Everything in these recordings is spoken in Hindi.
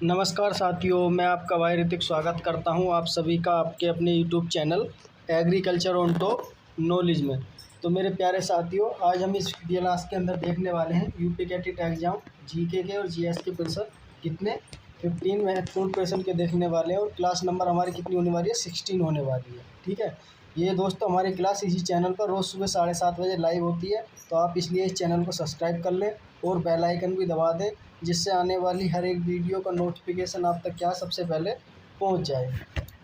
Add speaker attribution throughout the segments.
Speaker 1: नमस्कार साथियों, मैं आपका भाई ऋतिक स्वागत करता हूं आप सभी का आपके अपने YouTube channel agriculture on top knowledge में। तो मेरे प्यारे साथियों, आज हम इस क्लास के अंदर देखने वाले हैं यूपी के टेट एग्जाम जीके के और जीएस के प्रश्न कितने 15 महत्वपूर्ण प्रश्न के देखने वाले हैं। और क्लास नंबर हमारी कितनी होने वाली है? 16 होने वाली है। ठीक है, ये दोस्तों हमारी क्लास इसी चैनल पर रोज़ सुबह 7:30 बजे लाइव होती है। तो आप इसलिए इस चैनल को सब्सक्राइब कर लें और बेल आइकन भी दबा दें, जिससे आने वाली हर एक वीडियो का नोटिफिकेशन आप तक सबसे पहले पहुंच जाए।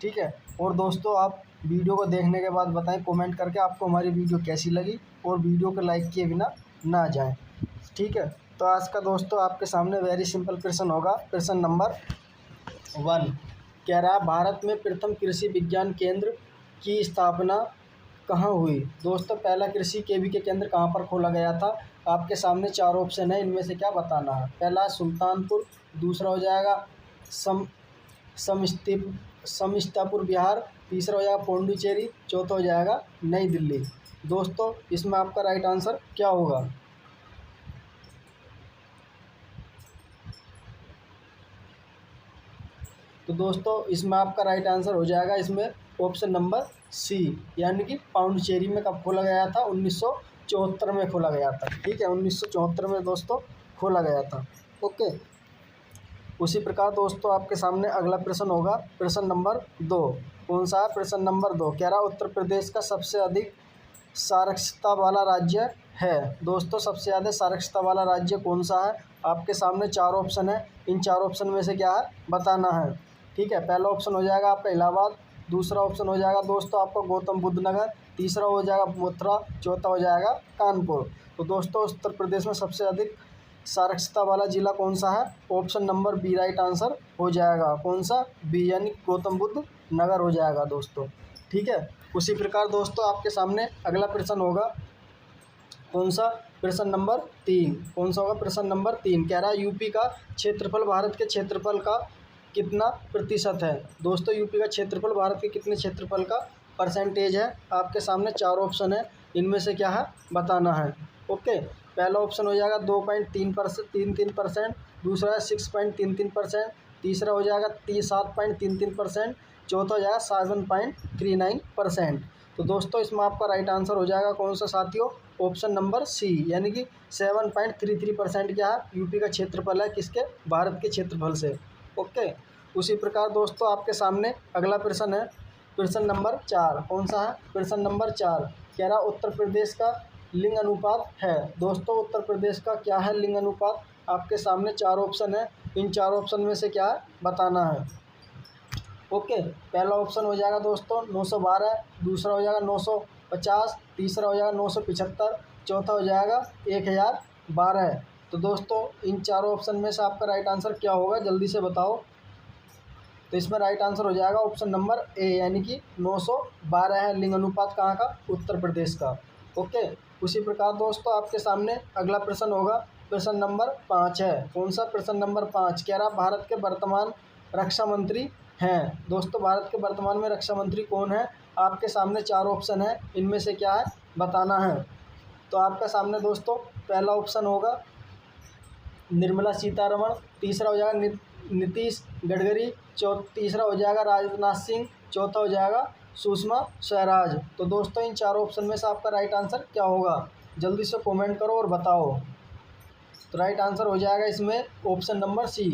Speaker 1: ठीक है, और दोस्तों आप वीडियो को देखने के बाद बताएं कमेंट करके आपको हमारी वीडियो कैसी लगी, और वीडियो को लाइक किए बिना ना जाएं। ठीक है, तो आज का दोस्तों आपके सामने वेरी सिंपल प्रश्न होगा। प्रश्न नंबर 1 कह रहा है, भारत में प्रथम कृषि विज्ञान केंद्र की स्थापना कहाँ हुई? दोस्तों पहला कृषि केवीके केंद्र कहाँ पर खोला गया था? आपके सामने 4 ऑप्शन है, इनमें से क्या बताना है। पहला सुल्तानपुर, दूसरा हो जाएगा समस्तीपुर बिहार, तीसरा हो जाएगा पौंडीचेरी, चौथा हो जाएगा नई दिल्ली। दोस्तों इसमें आपका राइट आंसर क्या होगा? तो दोस्तों इसमें आपका राइट आंसर हो जाएगा इसमें ऑप्शन नंबर सी, यानी कि पाउंडचेरी में कब खोला गया था? 1974 में खोला गया था। ठीक है, 1974 में दोस्तों खोला गया था। ओके, उसी प्रकार दोस्तों आपके सामने अगला प्रश्न होगा। प्रश्न नंबर 2 कौन सा है? प्रश्न नंबर 2 कह रहा उत्तर प्रदेश का सबसे अधिक साक्षरता वाला राज्य है। दोस्तों सबसे ज़्यादा साक्षरता वाला राज्य कौन सा है? आपके सामने 4 ऑप्शन है, इन 4 ऑप्शन में से क्या है बताना है। ठीक है, पहला ऑप्शन हो जाएगा आपका इलाहाबाद, दूसरा ऑप्शन हो जाएगा दोस्तों आपका गौतम बुद्ध नगर, तीसरा हो जाएगा मथुरा, चौथा हो जाएगा कानपुर। तो दोस्तों उत्तर प्रदेश में सबसे अधिक साक्षरता वाला जिला कौन सा है? Option number B right answer हो जाएगा। कौन सा? बी, यानी गौतम बुद्ध नगर हो जाएगा दोस्तों। ठीक है, उसी प्रकार दोस्तों आपके सामने अगला प्रश्न होगा। कौन सा? प्रश्न नंबर 3 कौन सा होगा? प्रश्न नंबर 3 कह रहा है यूपी का क्षेत्रफल भारत के क्षेत्रफल का कितना प्रतिशत है? दोस्तों यूपी का क्षेत्रफल भारत के कितने क्षेत्रफल का परसेंटेज है? आपके सामने 4 ऑप्शन है, इनमें से क्या है बताना है। ओके, पहला ऑप्शन हो जाएगा 2.33%, दूसरा है 6.33%, तीसरा हो जाएगा 7.33%, चौथा हो जाएगा 7.39%। तो दोस्तों इसमें आपका राइट आंसर हो जाएगा कौन सा साथियों? ऑप्शन नंबर सी, यानी कि 7.33% क्या है यूपी का क्षेत्रफल है किसके? भारत के क्षेत्रफल से। ओके, उसी प्रकार दोस्तों आपके सामने अगला प्रश्न है। प्रश्न नंबर 4 कौन सा है? प्रश्न नंबर 4 कह रहा उत्तर प्रदेश का लिंग अनुपात है। दोस्तों उत्तर प्रदेश का क्या है लिंग अनुपात? आपके सामने 4 ऑप्शन है, इन 4 ऑप्शन में से क्या है बताना है। ओके, पहला ऑप्शन हो जाएगा दोस्तों 912, दूसरा हो जाएगा 950, तीसरा हो जाएगा 975, चौथा हो जाएगा 1012। तो दोस्तों इन 4 ऑप्शन में से आपका राइट आंसर क्या होगा? जल्दी से बताओ। तो इसमें राइट आंसर हो जाएगा ऑप्शन नंबर ए, यानी कि 912 है लिंग अनुपात कहाँ का? उत्तर प्रदेश का। ओके, उसी प्रकार दोस्तों आपके सामने अगला प्रश्न होगा। प्रश्न नंबर 5 है। कौन सा? प्रश्न नंबर 5 कह रहा भारत के वर्तमान रक्षा मंत्री हैं। दोस्तों भारत के वर्तमान में रक्षा मंत्री कौन है? आपके सामने 4 ऑप्शन है, इनमें से क्या है बताना है। तो आपके सामने दोस्तों पहला ऑप्शन होगा निर्मला सीतारमण, तीसरा हो जाएगा नीतीश गडकरी, तीसरा हो जाएगा राजनाथ सिंह, चौथा हो जाएगा सुषमा स्वराज। तो दोस्तों इन 4 ऑप्शन में से आपका राइट आंसर क्या होगा? जल्दी से कमेंट करो और बताओ। तो राइट आंसर हो जाएगा इसमें option number C,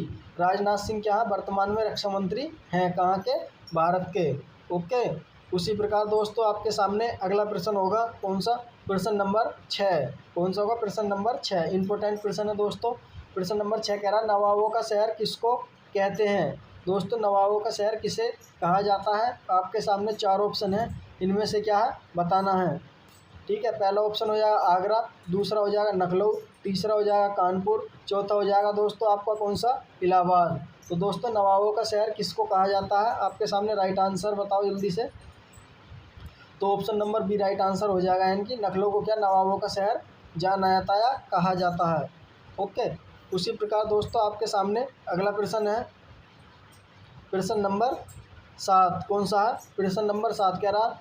Speaker 1: Rajnath Singh क्या है वर्तमान में रक्षा मंत्री हैं कहाँ के? भारत के। ओके, उसी प्रकार दोस्तों आपके सामने अगला प्रश्न होगा। कौन सा? प्रश्न नंबर 6 कौन सा होगा? प्रश्न नंबर 6 इंपॉर्टेंट प्रश्न है दोस्तों। प्रश्न नंबर 6 कह रहा नवाबों का शहर किसको कहते हैं? दोस्तों नवाबों का शहर किसे कहा जाता है? आपके सामने 4 ऑप्शन है, इनमें से क्या है बताना है। ठीक है, पहला ऑप्शन हो जाएगा आगरा, दूसरा हो जाएगा लखनऊ, तीसरा हो जाएगा कानपुर, चौथा हो जाएगा दोस्तों आपका कौन सा? इलाहाबाद। तो दोस्तों नवाबों का शहर किसको कहा जाता है? आपके सामने राइट आंसर बताओ जल्दी से। तो option number B right answer हो जाएगा, यानी कि लखनऊ को क्या नवाबों का शहर जाना जाता है, कहा जाता है। ओके, उसी प्रकार दोस्तों आपके सामने अगला प्रश्न है। प्रश्न नंबर 7 कौन सा है? प्रश्न नंबर 7 कह रहा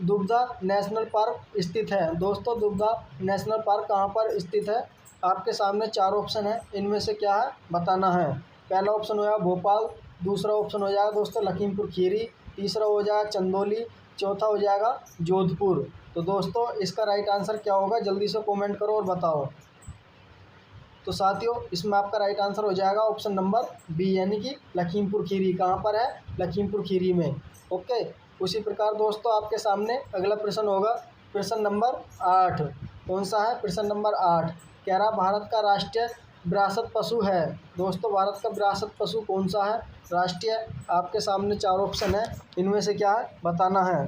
Speaker 1: दुग्धा नेशनल पार्क स्थित है। दोस्तों दुग्धा नेशनल पार्क कहाँ पर स्थित है? आपके सामने 4 ऑप्शन है, इनमें से क्या है बताना है। पहला ऑप्शन हो जाएगा भोपाल, दूसरा ऑप्शन हो जाएगा दोस्तों लखीमपुर खीरी, तीसरा हो जाएगा चंदौली, चौथा हो जाएगा जोधपुर। तो दोस्तों इसका राइट आंसर क्या होगा, जल्दी से कमेंट करो और बताओ। तो साथियों इसमें आपका राइट आंसर हो जाएगा ऑप्शन नंबर बी, यानी कि लखीमपुर खीरी। कहाँ पर है, लखीमपुर खीरी में। ओके, उसी प्रकार दोस्तों आपके सामने अगला प्रश्न होगा, प्रश्न नंबर 8। कौन सा है, प्रश्न नंबर 8। कह रहा भारत का राष्ट्रीय विरासत पशु है। दोस्तों भारत का विरासत पशु कौन सा है, राष्ट्रीय। आपके सामने 4 ऑप्शन है, इनमें से क्या है बताना है।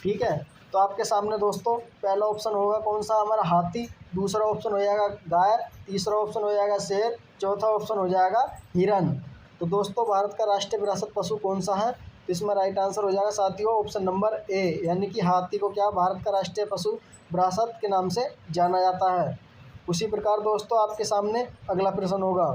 Speaker 1: ठीक है, तो आपके सामने दोस्तों पहला ऑप्शन होगा कौन सा हमारा हाथी, दूसरा ऑप्शन हो जाएगा गाय, तीसरा ऑप्शन हो जाएगा शेर, चौथा ऑप्शन हो जाएगा हिरन। तो दोस्तों भारत का राष्ट्रीय विरासत पशु कौन सा है, तो इसमें राइट आंसर हो जाएगा साथियों ऑप्शन नंबर ए, यानी कि हाथी को क्या भारत का राष्ट्रीय पशु विरासत के नाम से जाना जाता है। उसी प्रकार दोस्तों आपके सामने अगला प्रश्न होगा,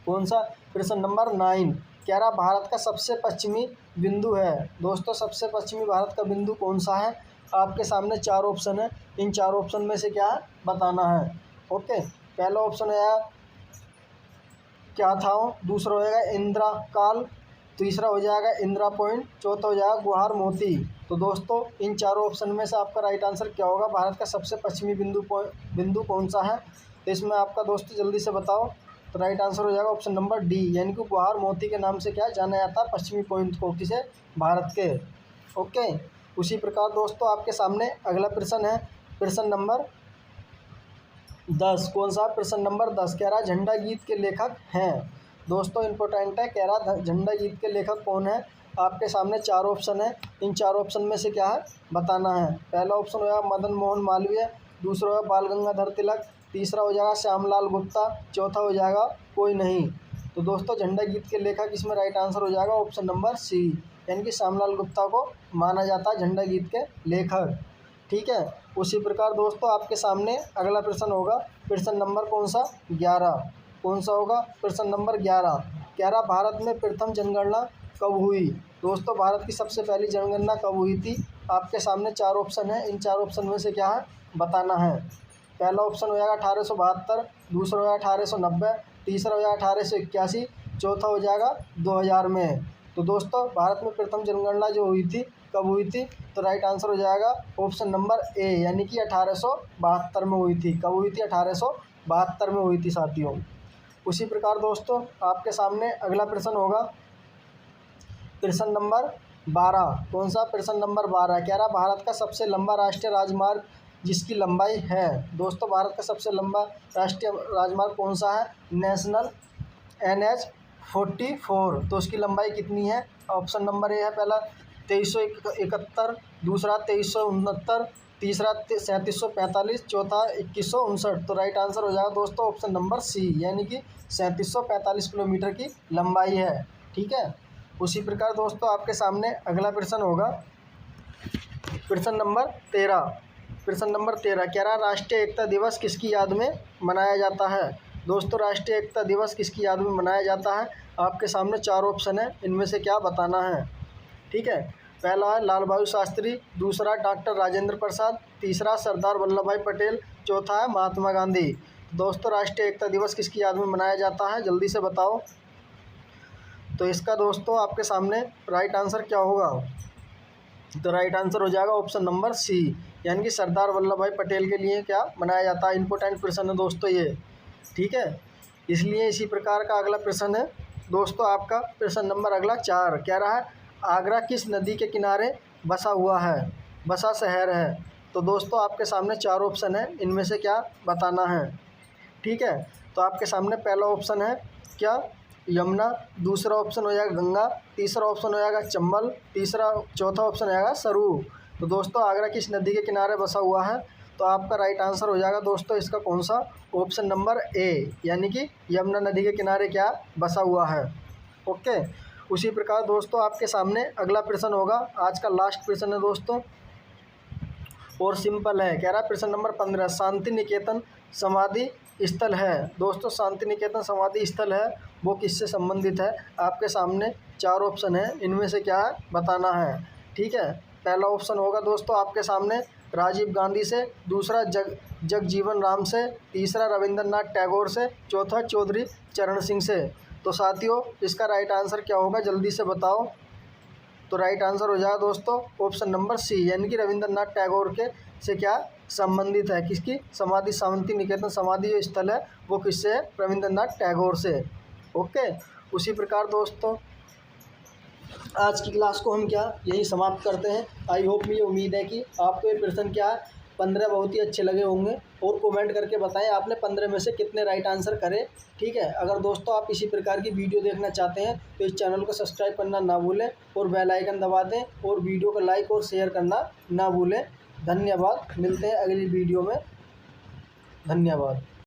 Speaker 1: कौन सा, प्रश्न नंबर 9। कह रहा भारत का सबसे पश्चिमी बिंदु है। दोस्तों सबसे पश्चिमी भारत का बिंदु कौन सा है, आपके सामने 4 ऑप्शन है, इन 4 ऑप्शन में से क्या है बताना है। ओके, पहला ऑप्शन है क्या था, दूसरा हो जाएगा इंदिरा काल, तीसरा हो जाएगा इंदिरा पॉइंट, चौथा हो जाएगा गुहार मोती। तो दोस्तों इन 4 ऑप्शन में से आपका राइट आंसर क्या होगा, भारत का सबसे पश्चिमी बिंदु कौन सा है। तो इसमें आपका दोस्तों जल्दी से बताओ। तो राइट आंसर हो जाएगा ऑप्शन नंबर डी, यानी कि गुहार मोती के नाम से क्या जाना जाता है पश्चिमी पॉइंट को, किसे, भारत के। ओके, उसी प्रकार दोस्तों आपके सामने अगला प्रश्न है, प्रश्न नंबर 10। कौन सा, प्रश्न नंबर 10। कह रहा झंडा गीत के लेखक हैं। दोस्तों इंपॉर्टेंट है, कह रहा झंडा गीत के लेखक कौन है। आपके सामने 4 ऑप्शन है, इन 4 ऑप्शन में से क्या है बताना है। पहला ऑप्शन हो जाएगा मदन मोहन मालवीय, दूसरा हो बाल गंगाधर तिलक, तीसरा हो जाएगा श्यामलाल गुप्ता, चौथा हो जाएगा कोई नहीं। तो दोस्तों झंडा गीत के लेखक इसमें राइट आंसर हो जाएगा ऑप्शन नंबर सी, यानी कि श्यामलाल गुप्ता को माना जाता है झंडा गीत के लेखक। ठीक है, उसी प्रकार दोस्तों आपके सामने अगला प्रश्न होगा, प्रश्न नंबर कौन सा, 11। कौन सा होगा, प्रश्न नंबर 11। कह रहा भारत में प्रथम जनगणना कब हुई। दोस्तों भारत की सबसे पहली जनगणना कब हुई थी। आपके सामने 4 ऑप्शन है, इन 4 ऑप्शन में से क्या है बताना है। पहला ऑप्शन हो जाएगा 1872, दूसरा हो जाएगा 1890, तीसरा हो जाएगा 1881, चौथा हो जाएगा 2000 में। तो दोस्तों भारत में प्रथम जनगणना जो हुई थी कब हुई थी, तो राइट आंसर हो जाएगा ऑप्शन नंबर ए, यानी कि 1872 में हुई थी। कब हुई थी, 1872 में हुई थी साथियों। उसी प्रकार दोस्तों आपके सामने अगला प्रश्न होगा, प्रश्न नंबर 12। कौन सा, प्रश्न नंबर 12। कह रहा भारत का सबसे लंबा राष्ट्रीय राजमार्ग जिसकी लंबाई है। दोस्तों भारत का सबसे लंबा राष्ट्रीय राजमार्ग कौन सा है, नेशनल NH 44। तो उसकी लंबाई कितनी है, ऑप्शन नंबर ए है पहला 2371, दूसरा 2369, तीसरा 3745, चौथा 2159। तो राइट आंसर हो जाएगा दोस्तों ऑप्शन नंबर सी, यानी कि 3745 किलोमीटर की लंबाई है। ठीक है, उसी प्रकार दोस्तों आपके सामने अगला प्रश्न होगा, प्रश्न नंबर 13। प्रश्न नंबर 13 कह रहा राष्ट्रीय एकता दिवस किसकी याद में मनाया जाता है। दोस्तों राष्ट्रीय एकता दिवस किसकी याद में मनाया जाता है। आपके सामने 4 ऑप्शन है, इनमें से क्या बताना है। ठीक है, पहला है लाल बहादुर शास्त्री, दूसरा डॉक्टर राजेंद्र प्रसाद, तीसरा सरदार वल्लभ भाई पटेल, चौथा है महात्मा गांधी। दोस्तों राष्ट्रीय एकता दिवस किसकी याद में मनाया जाता है, जल्दी से बताओ। तो इसका दोस्तों आपके सामने राइट आंसर क्या होगा, तो राइट आंसर हो जाएगा ऑप्शन नंबर सी, यानी कि सरदार वल्लभ भाई पटेल के लिए क्या मनाया जाता है। इंपॉर्टेंट प्रश्न है दोस्तों ये। ठीक है, इसलिए इसी प्रकार का अगला प्रश्न है दोस्तों आपका, प्रश्न नंबर अगला 4। कह रहा है आगरा किस नदी के किनारे बसा हुआ है, बसा शहर है। तो दोस्तों आपके सामने 4 ऑप्शन है, इनमें से क्या बताना है। ठीक है, तो आपके सामने पहला ऑप्शन है क्या, यमुना, दूसरा ऑप्शन हो जाएगा गंगा, तीसरा ऑप्शन हो जाएगा चंबल, चौथा ऑप्शन हो जाएगा सरयू। तो दोस्तों आगरा किस नदी के किनारे बसा हुआ है, तो आपका राइट आंसर हो जाएगा दोस्तों इसका कौन सा, ऑप्शन नंबर ए, यानी कि यमुना नदी के किनारे क्या बसा हुआ है। ओके, उसी प्रकार दोस्तों आपके सामने अगला प्रश्न होगा, आज का लास्ट प्रश्न है दोस्तों और सिंपल है। कह रहा है प्रश्न नंबर 15 शांति निकेतन समाधि स्थल है। दोस्तों शांति निकेतन समाधि स्थल है वो किससे संबंधित है। आपके सामने 4 ऑप्शन है, इनमें से क्या है बताना है। ठीक है, पहला ऑप्शन होगा दोस्तों आपके सामने राजीव गांधी से, दूसरा जगजीवन राम से, तीसरा रविंद्रनाथ टैगोर से, चौथा चौधरी चरण सिंह से। तो साथियों इसका राइट आंसर क्या होगा, जल्दी से बताओ। तो राइट आंसर हो जाएगा दोस्तों ऑप्शन नंबर सी, यानी कि रविंद्रनाथ टैगोर के से क्या संबंधित है, किसकी समाधि, शांति निकेतन समाधि जो स्थल है वो किससे है, रविंद्रनाथ टैगोर से। ओके, उसी प्रकार दोस्तों आज की क्लास को हम क्या यही समाप्त करते हैं। आई होप, मुझे उम्मीद है कि आपको ये प्रश्न क्या 15 बहुत ही अच्छे लगे होंगे, और कमेंट करके बताएं आपने 15 में से कितने राइट आंसर करे। ठीक है, अगर दोस्तों आप इसी प्रकार की वीडियो देखना चाहते हैं तो इस चैनल को सब्सक्राइब करना ना भूलें और बेल आइकन दबा दें और वीडियो को लाइक और शेयर करना ना भूलें। धन्यवाद, मिलते हैं अगली वीडियो में। धन्यवाद।